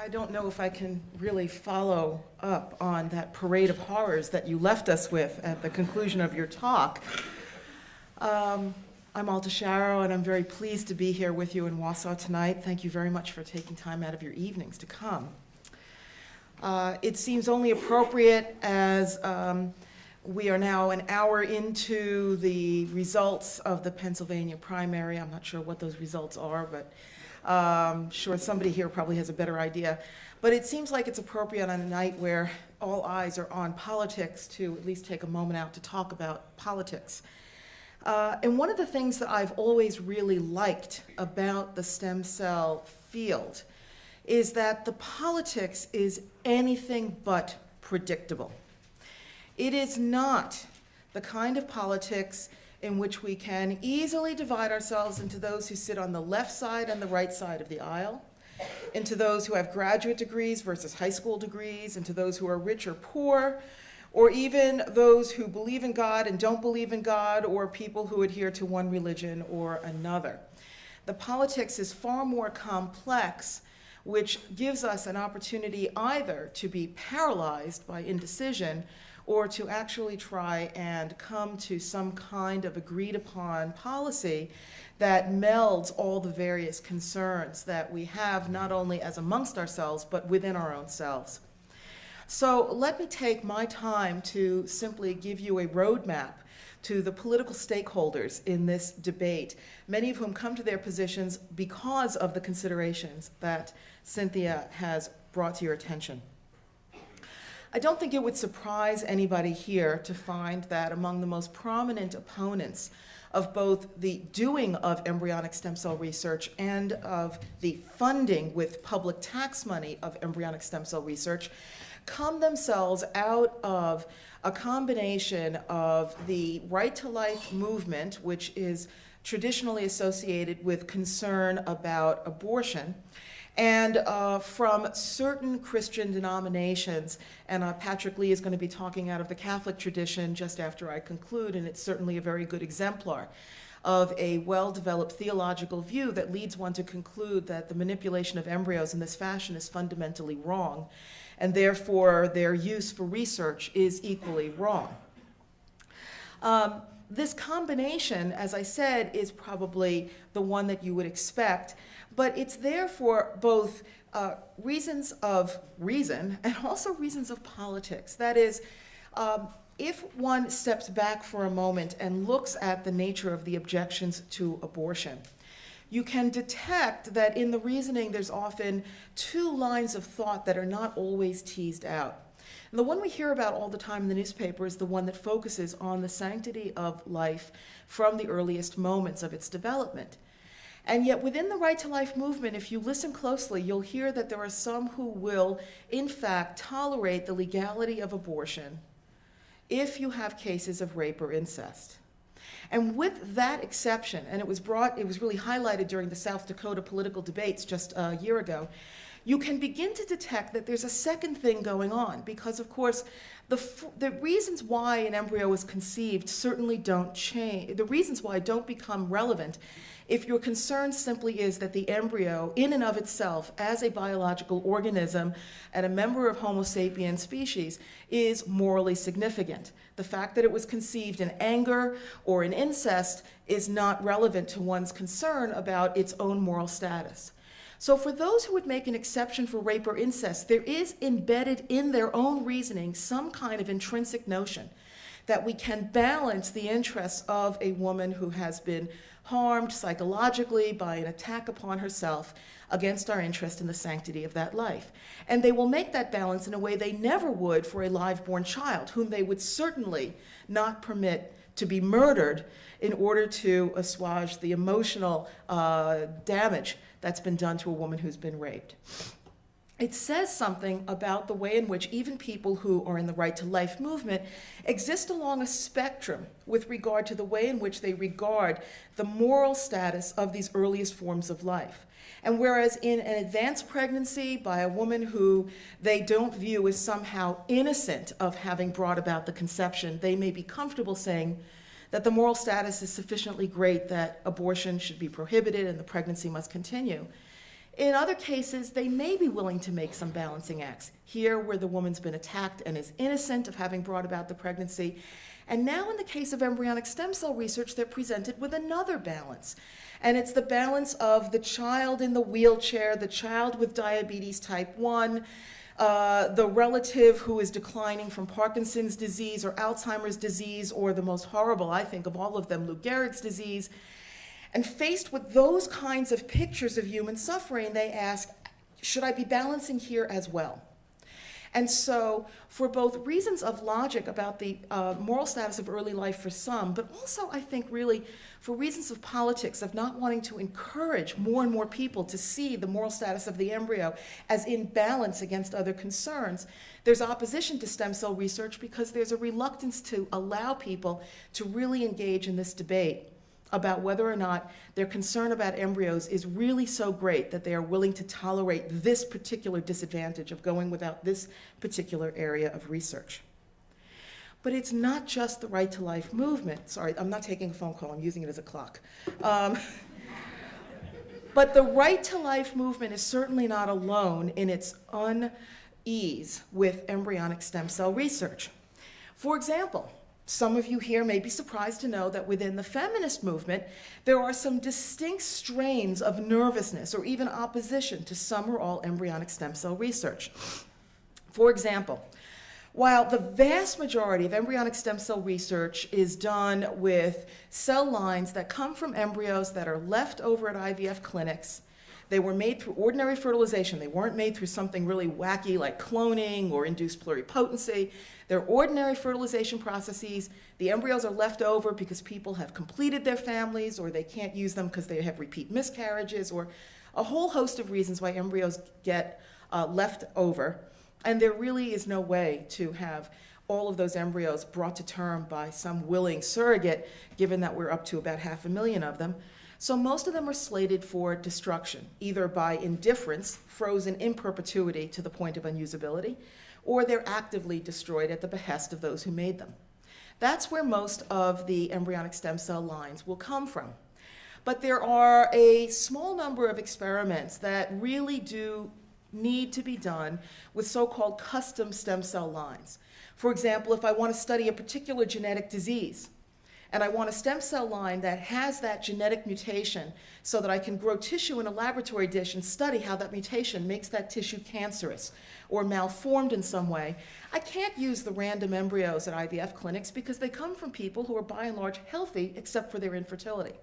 don't know if I can really follow up on that parade of horrors that you left us with at the conclusion of your talk. I'm Alta Charo, and I'm very pleased to be here with you in Wausau tonight. Thank you very much for taking time out of your evenings to come. It seems only appropriate as we are now an hour into the results of the Pennsylvania primary. I'm not sure what those results are, but I'm sure somebody here probably has a better idea. But it seems like it's appropriate on a night where all eyes are on politics to at least take a moment out to talk about politics. And one of the things that I've always really liked about the stem cell field is that the politics is anything but predictable. It is not the kind of politics in which we can easily divide ourselves into those who sit on the left side and the right side of the aisle, into those who have graduate degrees versus high school degrees, into those who are rich or poor, or even those who believe in God and don't believe in God, or people who adhere to one religion or another. The politics is far more complex, which gives us an opportunity either to be paralyzed by indecision or to actually try and come to some kind of agreed upon policy that melds all the various concerns that we have, not only as amongst ourselves, but within our own selves. So let me take my time to simply give you a roadmap to the political stakeholders in this debate, many of whom come to their positions because of the considerations that Cynthia has brought to your attention. I don't think it would surprise anybody here to find that among the most prominent opponents of both the doing of embryonic stem cell research and of the funding with public tax money of embryonic stem cell research come themselves out of a combination of the right to life movement, which is traditionally associated with concern about abortion, and from certain Christian denominations, and Patrick Lee is going to be talking out of the Catholic tradition just after I conclude, and it's certainly a very good exemplar of a well-developed theological view that leads one to conclude that the manipulation of embryos in this fashion is fundamentally wrong, and therefore their use for research is equally wrong. This combination, as I said, is probably the one that you would expect, but it's there for both reasons of reason and also reasons of politics. That is, if one steps back for a moment and looks at the nature of the objections to abortion, you can detect that in the reasoning there's often two lines of thought that are not always teased out. And the one we hear about all the time in the newspaper is the one that focuses on the sanctity of life from the earliest moments of its development. And yet within the right to life movement, if you listen closely, you'll hear that there are some who will, in fact, tolerate the legality of abortion if you have cases of rape or incest. And with that exception, and it was really highlighted during the South Dakota political debates just a year ago, you can begin to detect that there's a second thing going on, because of course the reasons why an embryo is conceived certainly don't change. The reasons why don't become relevant if your concern simply is that the embryo in and of itself as a biological organism and a member of Homo sapiens species is morally significant. The fact that it was conceived in anger or in incest is not relevant to one's concern about its own moral status. So for those who would make an exception for rape or incest, there is embedded in their own reasoning some kind of intrinsic notion that we can balance the interests of a woman who has been harmed psychologically by an attack upon herself against our interest in the sanctity of that life. And they will make that balance in a way they never would for a live-born child, whom they would certainly not permit to be murdered in order to assuage the emotional damage that's been done to a woman who's been raped. It says something about the way in which even people who are in the right to life movement exist along a spectrum with regard to the way in which they regard the moral status of these earliest forms of life. And whereas in an advanced pregnancy by a woman who they don't view as somehow innocent of having brought about the conception, they may be comfortable saying that the moral status is sufficiently great that abortion should be prohibited and the pregnancy must continue. In other cases, they may be willing to make some balancing acts. Here, where the woman's been attacked and is innocent of having brought about the pregnancy. And now in the case of embryonic stem cell research, they're presented with another balance. And it's the balance of the child in the wheelchair, the child with diabetes type 1, the relative who is declining from Parkinson's disease or Alzheimer's disease, or the most horrible, I think, of all of them, Lou Gehrig's disease. And faced with those kinds of pictures of human suffering, they ask, should I be balancing here as well? And so, for both reasons of logic about the moral status of early life for some, but also, I think, really for reasons of politics, of not wanting to encourage more and more people to see the moral status of the embryo as in balance against other concerns, there's opposition to stem cell research because there's a reluctance to allow people to really engage in this debate about whether or not their concern about embryos is really so great that they are willing to tolerate this particular disadvantage of going without this particular area of research. But it's not just the right to life movement. Sorry, I'm not taking a phone call, I'm using it as a clock. But the right to life movement is certainly not alone in its unease with embryonic stem cell research. For example, some of you here may be surprised to know that within the feminist movement, there are some distinct strains of nervousness or even opposition to some or all embryonic stem cell research. For example, while the vast majority of embryonic stem cell research is done with cell lines that come from embryos that are left over at IVF clinics, they were made through ordinary fertilization. They weren't made through something really wacky like cloning or induced pluripotency. They're ordinary fertilization processes. The embryos are left over because people have completed their families, or they can't use them because they have repeat miscarriages, or a whole host of reasons why embryos get left over. And there really is no way to have all of those embryos brought to term by some willing surrogate, given that we're up to about 500,000 of them. So most of them are slated for destruction, either by indifference, frozen in perpetuity to the point of unusability, or they're actively destroyed at the behest of those who made them. That's where most of the embryonic stem cell lines will come from. But there are a small number of experiments that really do need to be done with so-called custom stem cell lines. For example, if I want to study a particular genetic disease, and I want a stem cell line that has that genetic mutation so that I can grow tissue in a laboratory dish and study how that mutation makes that tissue cancerous or malformed in some way, I can't use the random embryos at IVF clinics because they come from people who are by and large healthy except for their infertility.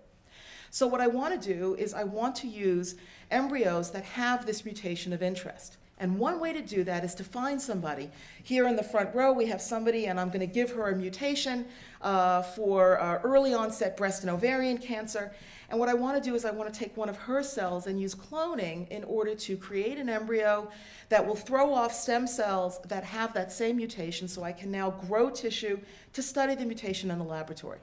So what I want to do is I want to use embryos that have this mutation of interest. And one way to do that is to find somebody. Here in the front row, we have somebody, and I'm going to give her a mutation for early onset breast and ovarian cancer. And what I want to do is I want to take one of her cells and use cloning in order to create an embryo that will throw off stem cells that have that same mutation, so I can now grow tissue to study the mutation in the laboratory.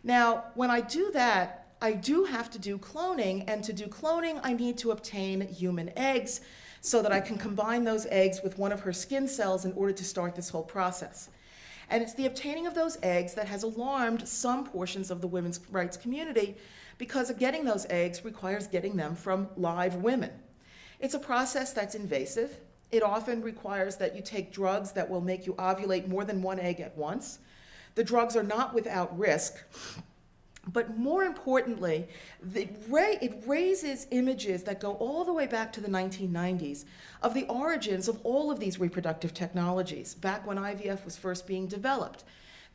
Now, when I do that, I do have to do cloning, and to do cloning, I need to obtain human eggs so that I can combine those eggs with one of her skin cells in order to start this whole process. And it's the obtaining of those eggs that has alarmed some portions of the women's rights community, because getting those eggs requires getting them from live women. It's a process that's invasive. It often requires that you take drugs that will make you ovulate more than one egg at once. The drugs are not without risk. But more importantly, it raises images that go all the way back to the 1990s of the origins of all of these reproductive technologies, back when IVF was first being developed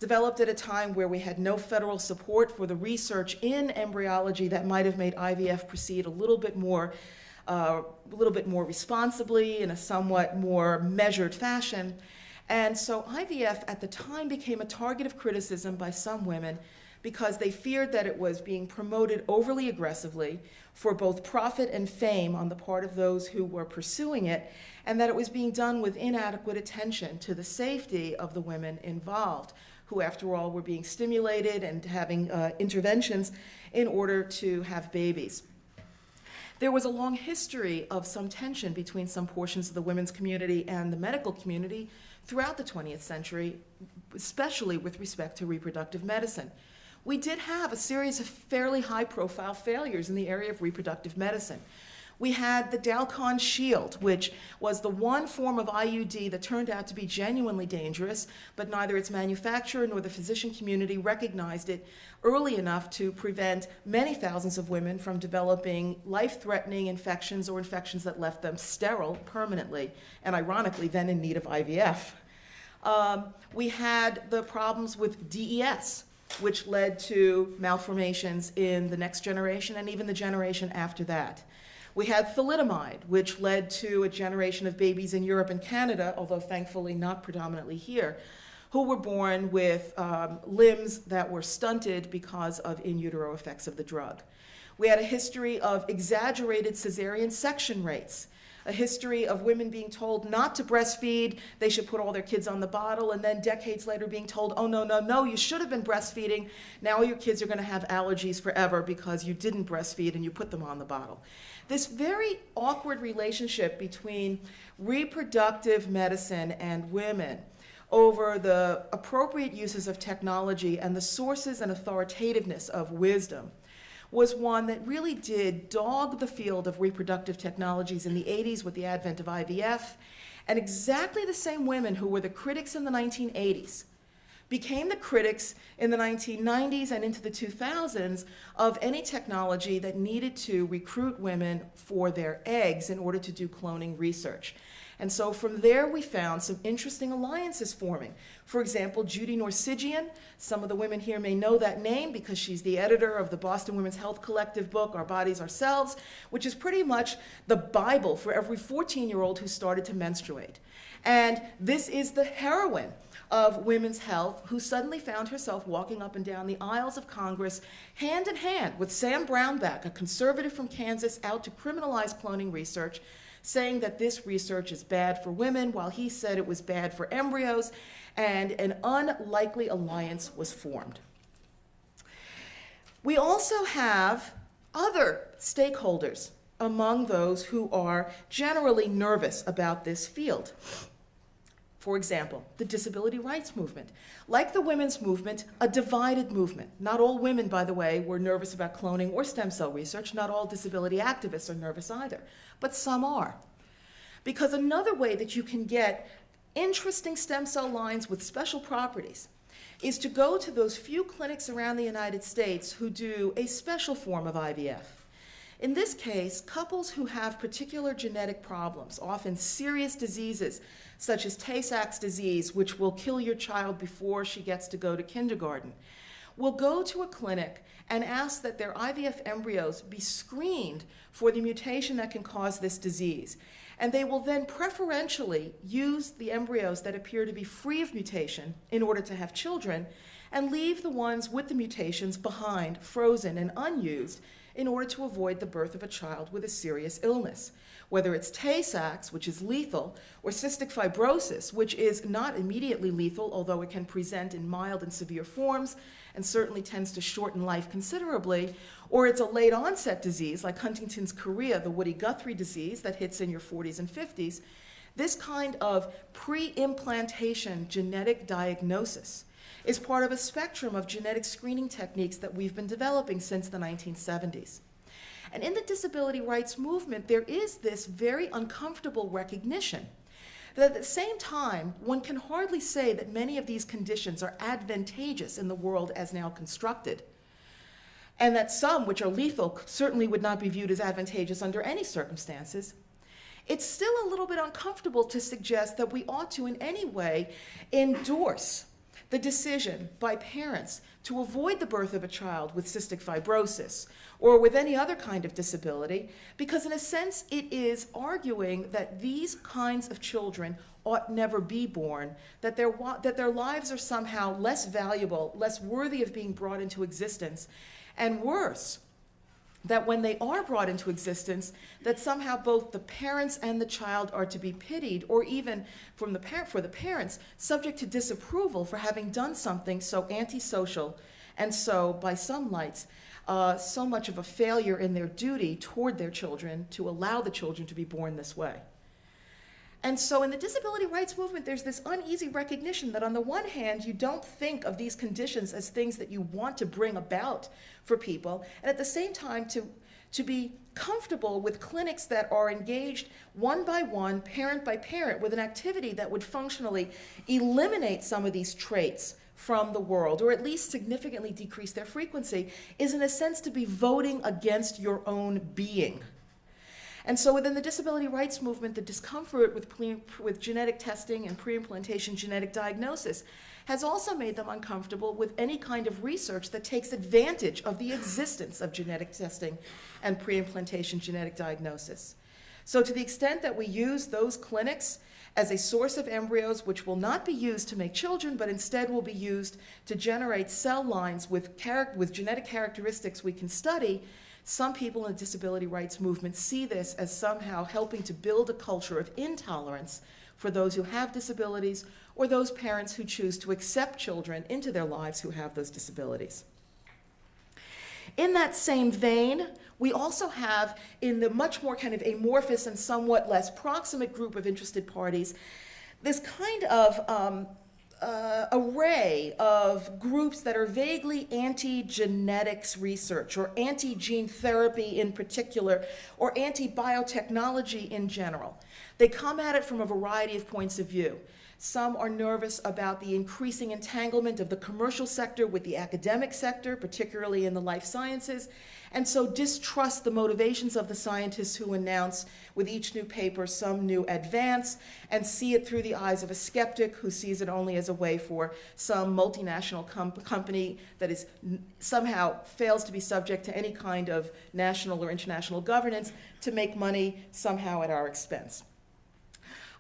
at a time where we had no federal support for the research in embryology that might have made IVF proceed a little bit more responsibly, in a somewhat more measured fashion. And so IVF at the time became a target of criticism by some women, because they feared that it was being promoted overly aggressively for both profit and fame on the part of those who were pursuing it, and that it was being done with inadequate attention to the safety of the women involved, who, after all, were being stimulated and having interventions in order to have babies. There was a long history of some tension between some portions of the women's community and the medical community throughout the 20th century, especially with respect to reproductive medicine. We did have a series of fairly high-profile failures in the area of reproductive medicine. We had the Dalcon Shield, which was the one form of IUD that turned out to be genuinely dangerous, but neither its manufacturer nor the physician community recognized it early enough to prevent many thousands of women from developing life-threatening infections or infections that left them sterile permanently, and ironically, then in need of IVF. We had the problems with DES, which led to malformations in the next generation and even the generation after that. We had thalidomide, which led to a generation of babies in Europe and Canada, although thankfully not predominantly here, who were born with limbs that were stunted because of in utero effects of the drug. We had a history of exaggerated cesarean section rates, a history of women being told not to breastfeed, they should put all their kids on the bottle, and then decades later being told, oh, no, no, no, you should have been breastfeeding. Now your kids are going to have allergies forever because you didn't breastfeed and you put them on the bottle. This very awkward relationship between reproductive medicine and women over the appropriate uses of technology and the sources and authoritativeness of wisdom was one that really did dog the field of reproductive technologies in the 80s with the advent of IVF, and exactly the same women who were the critics in the 1980s became the critics in the 1990s and into the 2000s of any technology that needed to recruit women for their eggs in order to do cloning research. And so from there we found some interesting alliances forming. For example, Judy Norsigian, some of the women here may know that name because she's the editor of the Boston Women's Health Collective book, Our Bodies, Ourselves, which is pretty much the Bible for every 14-year-old who started to menstruate. And this is the heroine of women's health who suddenly found herself walking up and down the aisles of Congress hand in hand with Sam Brownback, a conservative from Kansas, out to criminalize cloning research, saying that this research is bad for women while he said it was bad for embryos, and an unlikely alliance was formed. We also have other stakeholders among those who are generally nervous about this field. For example, the disability rights movement. Like the women's movement, a divided movement. Not all women, by the way, were nervous about cloning or stem cell research. Not all disability activists are nervous either, but some are. Because another way that you can get interesting stem cell lines with special properties is to go to those few clinics around the United States who do a special form of IVF. In this case, couples who have particular genetic problems, often serious diseases, such as Tay-Sachs disease, which will kill your child before she gets to go to kindergarten, will go to a clinic and ask that their IVF embryos be screened for the mutation that can cause this disease. And they will then preferentially use the embryos that appear to be free of mutation in order to have children, and leave the ones with the mutations behind, frozen and unused, in order to avoid the birth of a child with a serious illness. Whether it's Tay-Sachs, which is lethal, or cystic fibrosis, which is not immediately lethal, although it can present in mild and severe forms, and certainly tends to shorten life considerably, or it's a late onset disease like Huntington's chorea, the Woody-Guthrie disease that hits in your 40s and 50s, this kind of pre-implantation genetic diagnosis is part of a spectrum of genetic screening techniques that we've been developing since the 1970s. And in the disability rights movement, there is this very uncomfortable recognition that at the same time, one can hardly say that many of these conditions are advantageous in the world as now constructed, and that some, which are lethal, certainly would not be viewed as advantageous under any circumstances. It's still a little bit uncomfortable to suggest that we ought to in any way endorse the decision by parents to avoid the birth of a child with cystic fibrosis or with any other kind of disability, because in a sense it is arguing that these kinds of children ought never be born, that their lives are somehow less valuable, less worthy of being brought into existence, and worse, that when they are brought into existence, that somehow both the parents and the child are to be pitied, or even for the parents, subject to disapproval for having done something so antisocial and so, by some lights, so much of a failure in their duty toward their children to allow the children to be born this way. And so in the disability rights movement, there's this uneasy recognition that on the one hand, you don't think of these conditions as things that you want to bring about for people, and at the same time to be comfortable with clinics that are engaged one by one, parent by parent, with an activity that would functionally eliminate some of these traits from the world, or at least significantly decrease their frequency, is in a sense to be voting against your own being. And so within the disability rights movement, the discomfort with genetic testing and pre-implantation genetic diagnosis has also made them uncomfortable with any kind of research that takes advantage of the existence of genetic testing and pre-implantation genetic diagnosis. So to the extent that we use those clinics as a source of embryos which will not be used to make children, but instead will be used to generate cell lines with genetic characteristics we can study, some people in the disability rights movement see this as somehow helping to build a culture of intolerance for those who have disabilities or those parents who choose to accept children into their lives who have those disabilities. In that same vein, we also have, in the much more kind of amorphous and somewhat less proximate group of interested parties, this kind of array of groups that are vaguely anti-genetics research, or anti-gene therapy in particular, or anti-biotechnology in general. They come at it from a variety of points of view. Some are nervous about the increasing entanglement of the commercial sector with the academic sector, particularly in the life sciences, and so distrust the motivations of the scientists who announce with each new paper some new advance, and see it through the eyes of a skeptic who sees it only as a way for some multinational company that is somehow fails to be subject to any kind of national or international governance to make money somehow at our expense.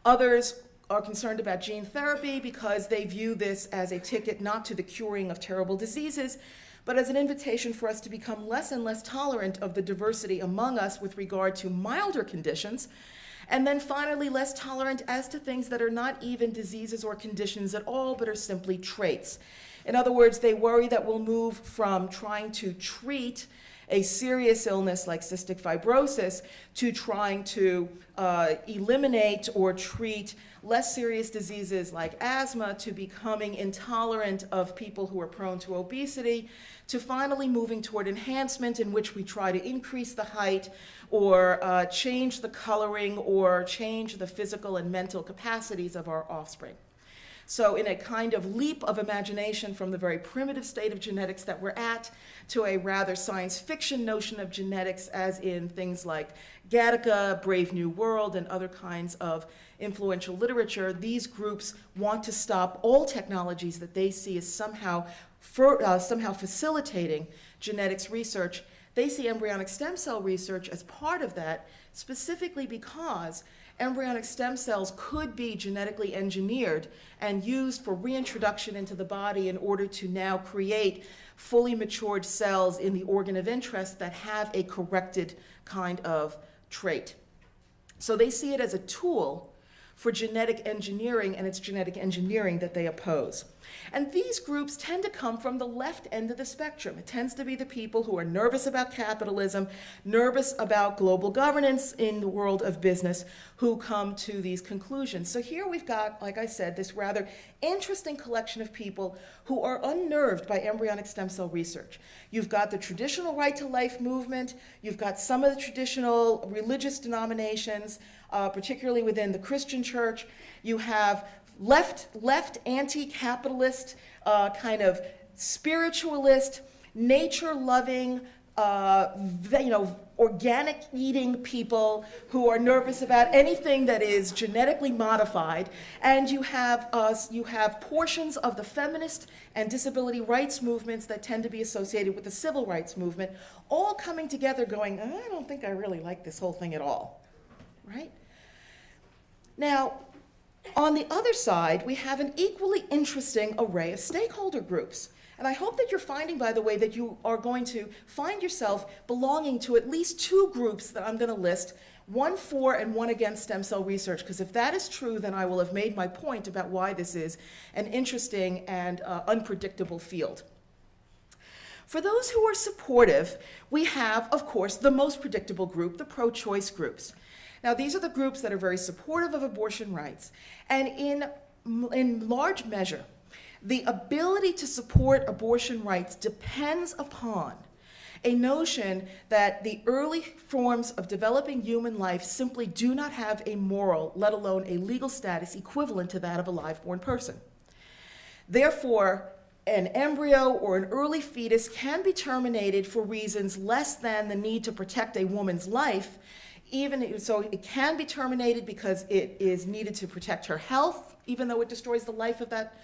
Others are concerned about gene therapy because they view this as a ticket not to the curing of terrible diseases, but as an invitation for us to become less and less tolerant of the diversity among us with regard to milder conditions, and then finally less tolerant as to things that are not even diseases or conditions at all, but are simply traits. In other words, they worry that we'll move from trying to treat a serious illness like cystic fibrosis to trying to eliminate or treat less serious diseases like asthma, to becoming intolerant of people who are prone to obesity, to finally moving toward enhancement in which we try to increase the height or change the coloring or change the physical and mental capacities of our offspring. So in a kind of leap of imagination from the very primitive state of genetics that we're at to a rather science fiction notion of genetics, as in things like Gattaca, Brave New World, and other kinds of influential literature, these groups want to stop all technologies that they see as somehow facilitating genetics research. They see embryonic stem cell research as part of that, specifically because embryonic stem cells could be genetically engineered and used for reintroduction into the body in order to now create fully matured cells in the organ of interest that have a corrected kind of trait. So they see it as a tool for genetic engineering, and it's genetic engineering that they oppose. And these groups tend to come from the left end of the spectrum. It tends to be the people who are nervous about capitalism, nervous about global governance in the world of business, who come to these conclusions. So here we've got, like I said, this rather interesting collection of people who are unnerved by embryonic stem cell research. You've got the traditional right to life movement, you've got some of the traditional religious denominations, particularly within the Christian church. You have left anti-capitalist, kind of spiritualist, nature-loving, organic eating people who are nervous about anything that is genetically modified, and you have portions of the feminist and disability rights movements that tend to be associated with the civil rights movement, all coming together going, I don't think I really like this whole thing at all, right? Now, on the other side, we have an equally interesting array of stakeholder groups. And I hope that you're finding, by the way, that you are going to find yourself belonging to at least two groups that I'm going to list, one for and one against stem cell research, because if that is true, then I will have made my point about why this is an interesting and unpredictable field. For those who are supportive, we have, of course, the most predictable group, the pro-choice groups. Now, these are the groups that are very supportive of abortion rights. And in large measure, the ability to support abortion rights depends upon a notion that the early forms of developing human life simply do not have a moral, let alone a legal status equivalent to that of a live-born person. Therefore, an embryo or an early fetus can be terminated for reasons less than the need to protect a woman's life. Even so, it can be terminated because it is needed to protect her health, even though it destroys the life of that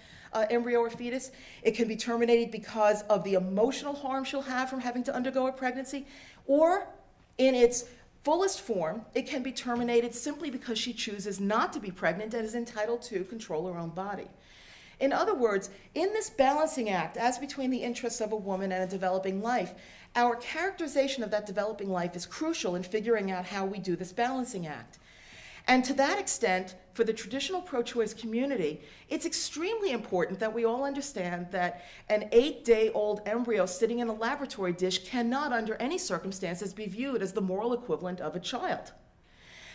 embryo or fetus. It can be terminated because of the emotional harm she'll have from having to undergo a pregnancy, or in its fullest form, it can be terminated simply because she chooses not to be pregnant and is entitled to control her own body. In other words, in this balancing act, as between the interests of a woman and a developing life, our characterization of that developing life is crucial in figuring out how we do this balancing act. And to that extent, for the traditional pro-choice community, it's extremely important that we all understand that an 8-day-old embryo sitting in a laboratory dish cannot, under any circumstances, be viewed as the moral equivalent of a child.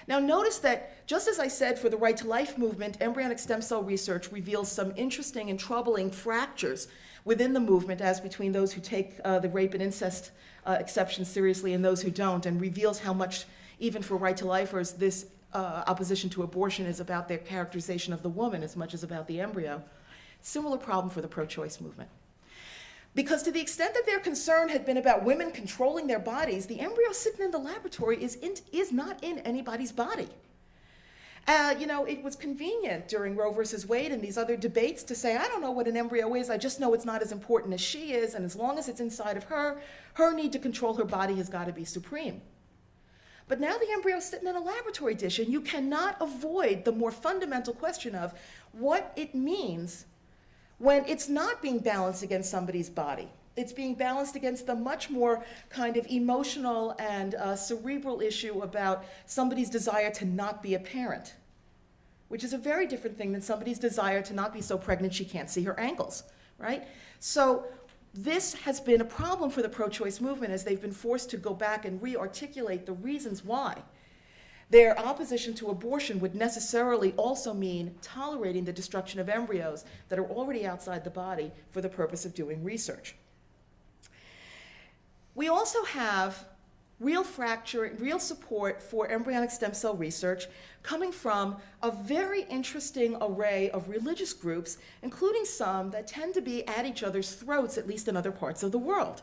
Now, notice that, just as I said for the Right to Life movement, embryonic stem cell research reveals some interesting and troubling fractures within the movement as between those who take the rape and incest exception seriously and those who don't, and reveals how much, even for Right to Lifers, this opposition to abortion is about their characterization of the woman as much as about the embryo. Similar problem for the pro-choice movement. Because to the extent that their concern had been about women controlling their bodies, the embryo sitting in the laboratory is not in anybody's body. It was convenient during Roe versus Wade and these other debates to say, I don't know what an embryo is, I just know it's not as important as she is, and as long as it's inside of her, her need to control her body has got to be supreme. But now the embryo is sitting in a laboratory dish, and you cannot avoid the more fundamental question of what it means when it's not being balanced against somebody's body. It's being balanced against the much more kind of emotional and cerebral issue about somebody's desire to not be a parent, which is a very different thing than somebody's desire to not be so pregnant she can't see her ankles, right? So this has been a problem for the pro-choice movement as they've been forced to go back and re-articulate the reasons why their opposition to abortion would necessarily also mean tolerating the destruction of embryos that are already outside the body for the purpose of doing research. We also have real support for embryonic stem cell research coming from a very interesting array of religious groups, including some that tend to be at each other's throats, at least in other parts of the world.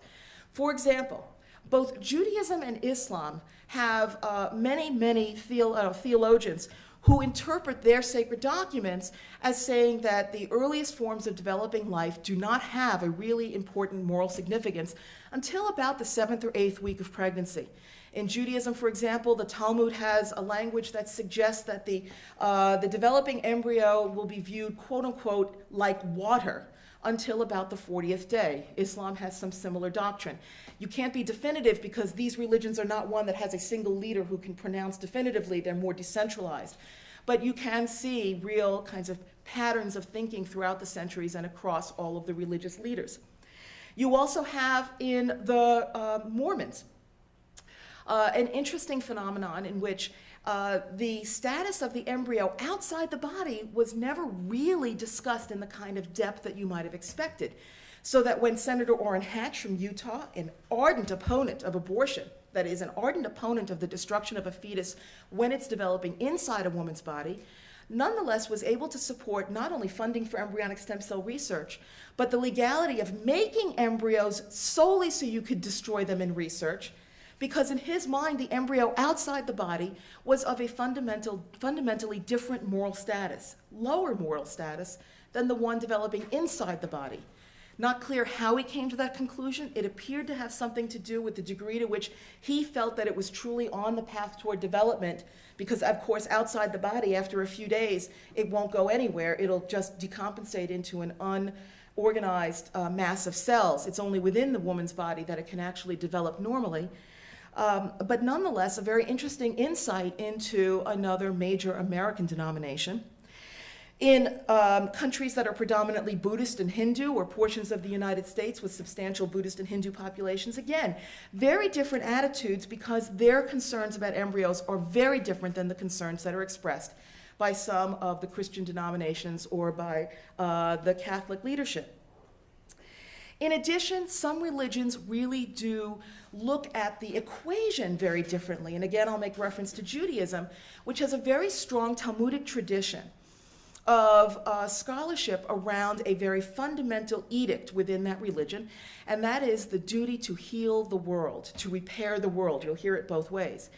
For example, both Judaism and Islam have many theologians who interpret their sacred documents as saying that the earliest forms of developing life do not have a really important moral significance until about the 7th or 8th week of pregnancy. In Judaism, for example, the Talmud has a language that suggests that the developing embryo will be viewed, quote unquote, like water until about the 40th day. Islam has some similar doctrine. You can't be definitive because these religions are not one that has a single leader who can pronounce definitively. They're more decentralized. But you can see real kinds of patterns of thinking throughout the centuries and across all of the religious leaders. You also have in the Mormons an interesting phenomenon in which the status of the embryo outside the body was never really discussed in the kind of depth that you might have expected. So that when Senator Orrin Hatch from Utah, an ardent opponent of abortion, that is, an ardent opponent of the destruction of a fetus when it's developing inside a woman's body, nonetheless was able to support not only funding for embryonic stem cell research, but the legality of making embryos solely so you could destroy them in research, because in his mind, the embryo outside the body was of a fundamentally different moral status, lower moral status, than the one developing inside the body. Not clear how he came to that conclusion. It appeared to have something to do with the degree to which he felt that it was truly on the path toward development, because, of course, outside the body, after a few days, it won't go anywhere. It'll just decompensate into an unorganized mass of cells. It's only within the woman's body that it can actually develop normally. But nonetheless, a very interesting insight into another major American denomination. In countries that are predominantly Buddhist and Hindu, or portions of the United States with substantial Buddhist and Hindu populations, again, very different attitudes because their concerns about embryos are very different than the concerns that are expressed by some of the Christian denominations or by the Catholic leadership. In addition, some religions really do look at the equation very differently. And again, I'll make reference to Judaism, which has a very strong Talmudic tradition of scholarship around a very fundamental edict within that religion, and that is the duty to heal the world, to repair the world. You'll hear it both ways.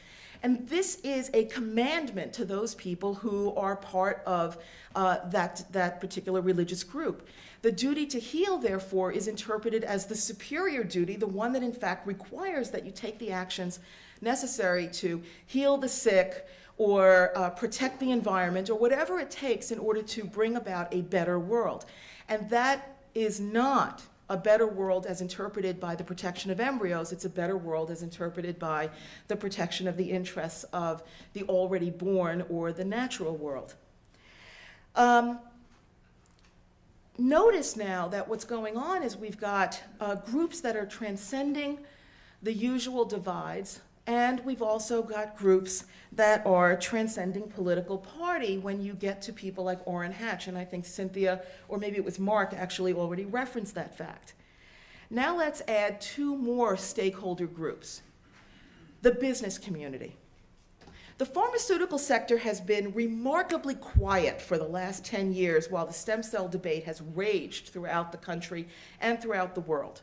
And this is a commandment to those people who are part of that particular religious group. The duty to heal, therefore, is interpreted as the superior duty, the one that in fact requires that you take the actions necessary to heal the sick or protect the environment or whatever it takes in order to bring about a better world. And that is not a better world as interpreted by the protection of embryos. It's a better world as interpreted by the protection of the interests of the already born or the natural world. Notice now that what's going on is we've got groups that are transcending the usual divides, and we've also got groups that are transcending political party when you get to people like Orrin Hatch, and I think Cynthia, or maybe it was Mark, actually already referenced that fact. Now let's add two more stakeholder groups. The business community. The pharmaceutical sector has been remarkably quiet for the last 10 years while the stem cell debate has raged throughout the country and throughout the world.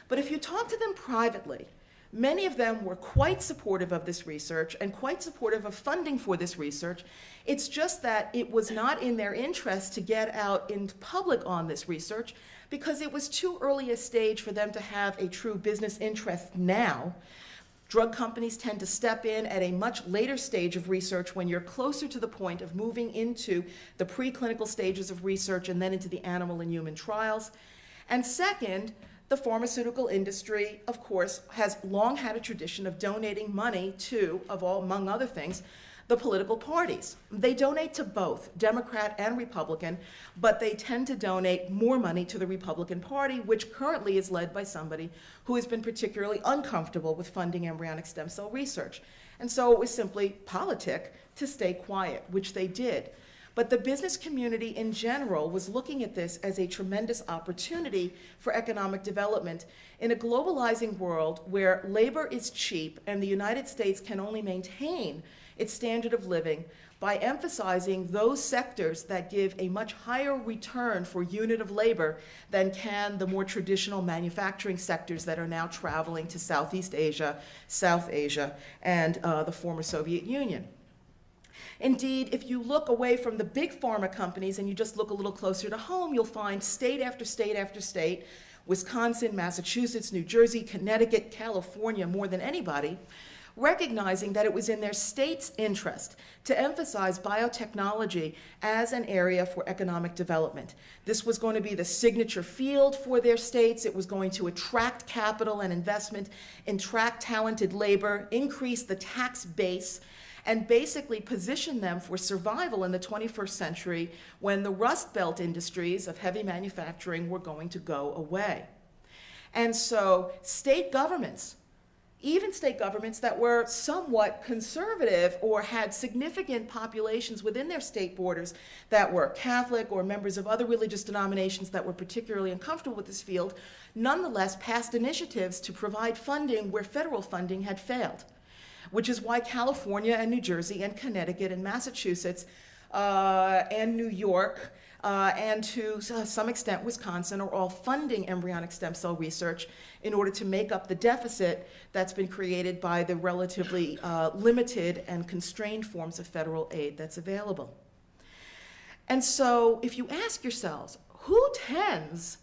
But if you talk to them privately, many of them were quite supportive of this research and quite supportive of funding for this research. It's just that it was not in their interest to get out in public on this research because it was too early a stage for them to have a true business interest now. Drug companies tend to step in at a much later stage of research when you're closer to the point of moving into the preclinical stages of research and then into the animal and human trials. And second, the pharmaceutical industry, of course, has long had a tradition of donating money to, among other things, the political parties. They donate to both, Democrat and Republican, but they tend to donate more money to the Republican Party, which currently is led by somebody who has been particularly uncomfortable with funding embryonic stem cell research. And so it was simply politic to stay quiet, which they did. But the business community in general was looking at this as a tremendous opportunity for economic development in a globalizing world where labor is cheap and the United States can only maintain its standard of living by emphasizing those sectors that give a much higher return for unit of labor than can the more traditional manufacturing sectors that are now traveling to Southeast Asia, South Asia, and the former Soviet Union. Indeed, if you look away from the big pharma companies and you just look a little closer to home, you'll find state after state after state, Wisconsin, Massachusetts, New Jersey, Connecticut, California, more than anybody, recognizing that it was in their state's interest to emphasize biotechnology as an area for economic development. This was going to be the signature field for their states. It was going to attract capital and investment, attract talented labor, increase the tax base, and basically position them for survival in the 21st century when the Rust Belt industries of heavy manufacturing were going to go away. And so state governments, even state governments that were somewhat conservative or had significant populations within their state borders that were Catholic or members of other religious denominations that were particularly uncomfortable with this field, nonetheless passed initiatives to provide funding where federal funding had failed, which is why California and New Jersey and Connecticut and Massachusetts and New York and to some extent Wisconsin are all funding embryonic stem cell research in order to make up the deficit that's been created by the relatively limited and constrained forms of federal aid that's available. And so if you ask yourselves, who tends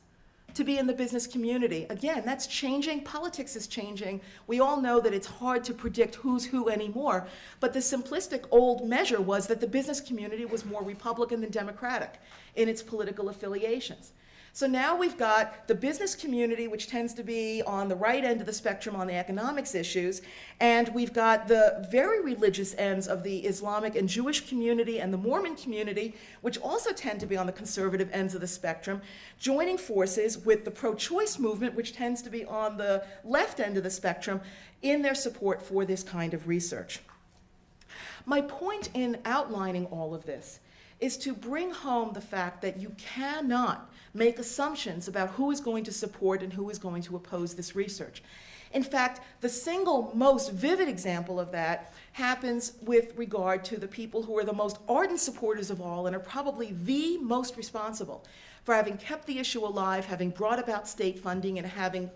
to be in the business community? Again, that's changing. Politics is changing. We all know that it's hard to predict who's who anymore, but the simplistic old measure was that the business community was more Republican than Democratic in its political affiliations. So now we've got the business community, which tends to be on the right end of the spectrum on the economics issues, and we've got the very religious ends of the Islamic and Jewish community and the Mormon community, which also tend to be on the conservative ends of the spectrum, joining forces with the pro-choice movement, which tends to be on the left end of the spectrum, in their support for this kind of research. My point in outlining all of this is to bring home the fact that you cannot make assumptions about who is going to support and who is going to oppose this research. In fact, the single most vivid example of that happens with regard to the people who are the most ardent supporters of all and are probably the most responsible for having kept the issue alive, having brought about state funding, and having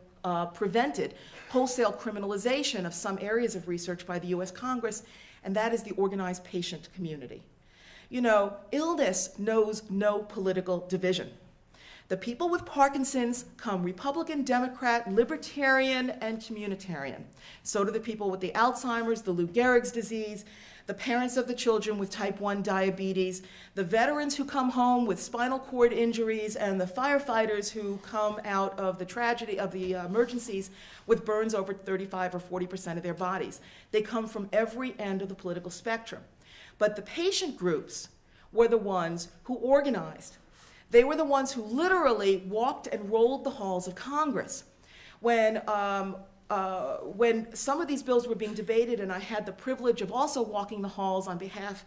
prevented wholesale criminalization of some areas of research by the US Congress, and that is the organized patient community. You know, illness knows no political division. The people with Parkinson's come Republican, Democrat, Libertarian, and Communitarian. So do the people with the Alzheimer's, the Lou Gehrig's disease, the parents of the children with type 1 diabetes, the veterans who come home with spinal cord injuries, and the firefighters who come out of the tragedy of the emergencies with burns over 35 or 40% of their bodies. They come from every end of the political spectrum. But the patient groups were the ones who organized. They were the ones who literally walked and rolled the halls of Congress. When some of these bills were being debated, and I had the privilege of also walking the halls on behalf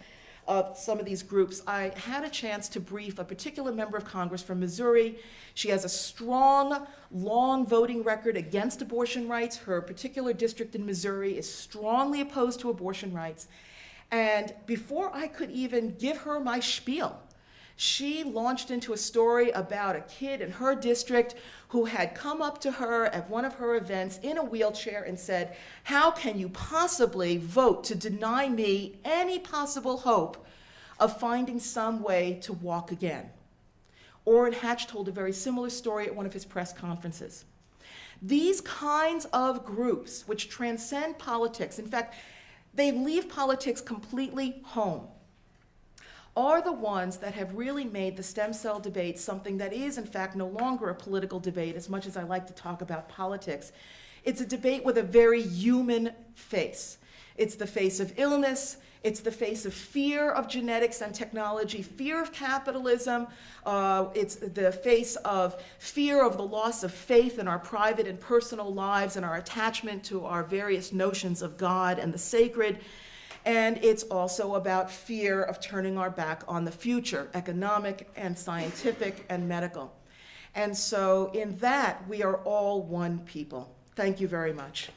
of some of these groups, I had a chance to brief a particular member of Congress from Missouri. She has a strong, long voting record against abortion rights. Her particular district in Missouri is strongly opposed to abortion rights. And before I could even give her my spiel, she launched into a story about a kid in her district who had come up to her at one of her events in a wheelchair and said, "How can you possibly vote to deny me any possible hope of finding some way to walk again?" Orrin Hatch told a very similar story at one of his press conferences. These kinds of groups, which transcend politics, in fact, they leave politics completely home, are the ones that have really made the stem cell debate something that is, in fact, no longer a political debate, as much as I like to talk about politics. It's a debate with a very human face. It's the face of illness. It's the face of fear of genetics and technology, fear of capitalism. It's the face of fear of the loss of faith in our private and personal lives and our attachment to our various notions of God and the sacred. And it's also about fear of turning our back on the future, economic and scientific and medical. And so in that, we are all one people. Thank you very much.